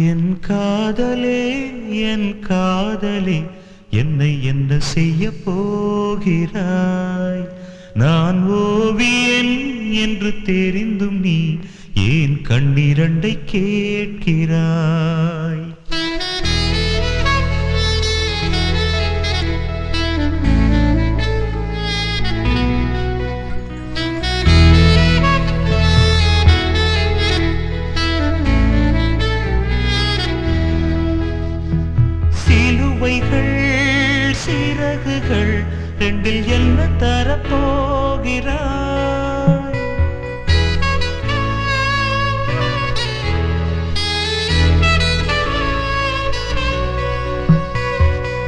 என் காதலே என் காதலே என்னை என்ன செய்ய போகிறாய்? நான் ஓவியன் என்று தெரிந்தும் நீ ஏன் கண்ணிரண்டை கேட்கிறாய்? சிலுவைகள் சிறகுகள் ரெண்டில் என்ன தரப்போகிறாய்?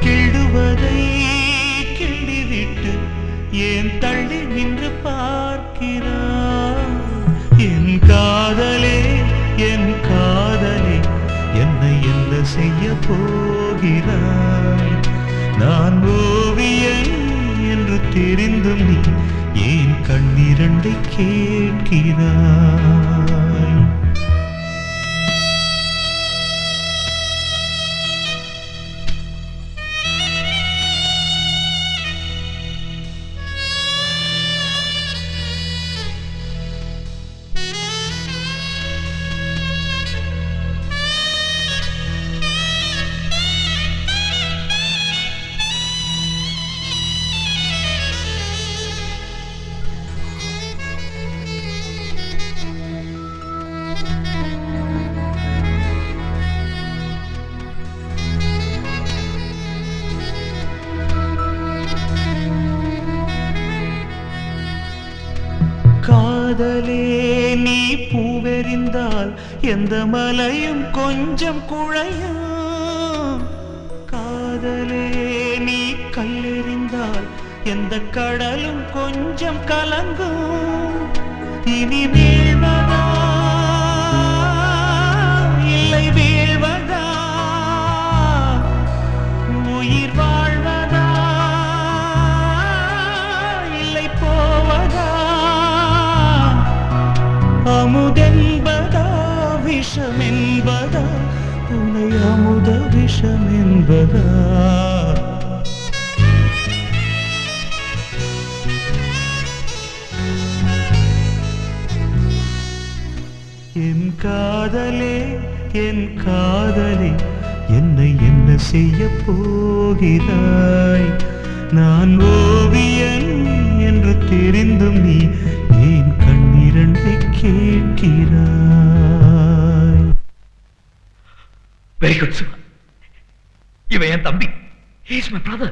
கிள்ளுவதை கிள்ளிவிட்டு ஏன் தள்ளி நின்று பார்க்கிறாய்? என் காதலே என் காதலே என்னை என்ன செய்ய போகிறாய்? நான் ஓவியன் என்று தெரிந்தும் நீ ஏன் கண்ணிரண்டை கேட்கிறாய்? காதலே நீ பூவெறிந்தால் எந்த மலையும் கொஞ்சம் குழையும். காதலே நீ கல்லெறிந்தால் எந்த கடலும் கொஞ்சம் கலங்கும். இனி வீழ்வதா இல்லை வீழ்வதா, உயிர் வாழ்வதா இல்லை போவதா, அமுதென்பதா விஷமென்பதா, துணை அமுத விஷமென்பதா? என் காதலே என் காதலே என்னை என்ன செய்ய போகிறாய்? நான் ஓவியன் என்று தெரிந்தும் நீ ஏன் கண்ணிரண்டை கேட்கிறாய்? வெரி குட் சிவா, இவன் என் தம்பி. He is my brother.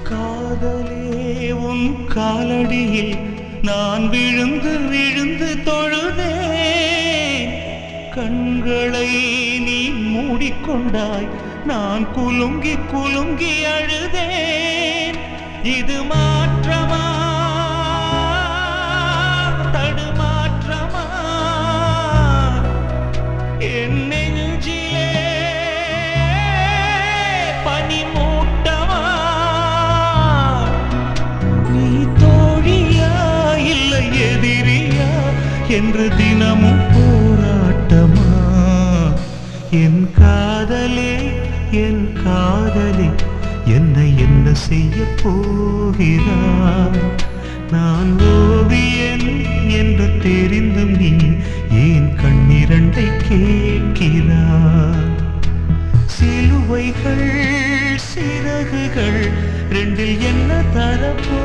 காதலே உன் காலடியில் நான் விழுந்து விழுந்து தொழுதேன். கண்களை நீ மூடிக்கொண்டாய், நான் குலுங்கி குலுங்கி அழுதேன். இது மாற்றமா தடுமாற்றமா? என் நெஞ்சிலே பனிமூட்டமா? நீ தோழியா இல்லை எதிரியா என்று தினமும் போராட்டமா? என் காதலே என் காதலே என்னை என்ன செய்ய போகிறாய்? நான் ஓவியன் என்று தெரிந்தும் நீ ஏன் கண்ணிரண்டை கேட்கிறாய்? சிலுவைகள் சிறகுகள் ரெண்டில் என்ன தரப்போ